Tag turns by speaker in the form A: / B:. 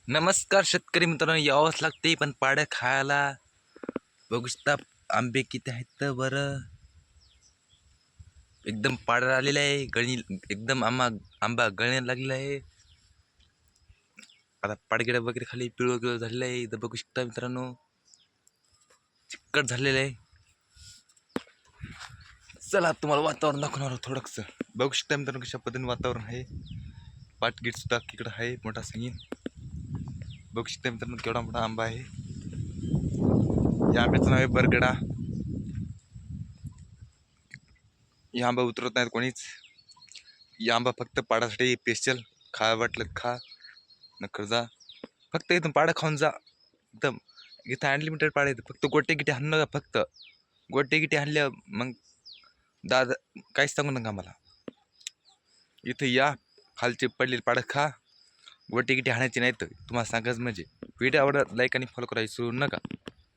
A: नमस्कार शेतकरी मित्रांनो, यावंच लागते पण पाड्या खायला. बघू शकता आंबे किती आहेत तर बरं. एकदम पाड्या आलेला आहे, गळी एकदम आंबा गळण्याला लागलेला आहे. आता पाडगिड्या वगैरे खाली पिवळं झालेलं आहे. इथं बघू शकता मित्रांनो, चिकट झालेलं आहे. चला तुम्हाला वातावरण दाखवणार आहोत थोडंसं. बघू शकता मित्रांनो कशा पद्धतीने वातावरण आहे. पाटगीट सुद्धा इकडं आहे मोठा संगीन. बघू शकता मित्रांनो केवढा मोठा आंबा आहे. या आंब्याचं नाव आहे बरगडा. या आंबा उतरत नाहीत कोणीच. या आंबा फक्त पाडासाठी स्पेशल. खा वाटलं खा, नकर जा. फक्त इथून पाडा खाऊन जा. एकदम इथं अनलिमिटेड पाडा येतं. फक्त गोटे गिटे हाणलं का, फक्त गोटे गिटे हाणल्या मग दादा काहीच सांगू नका मला. इथं या, खालचे पडलेले पाडं खा. गोटे गिटे हाणायचे नाहीत तुम्हाला सांगायचं म्हणजे. व्हिडिओ आवडत लाईक आणि फॉलो करायला विसरू नका.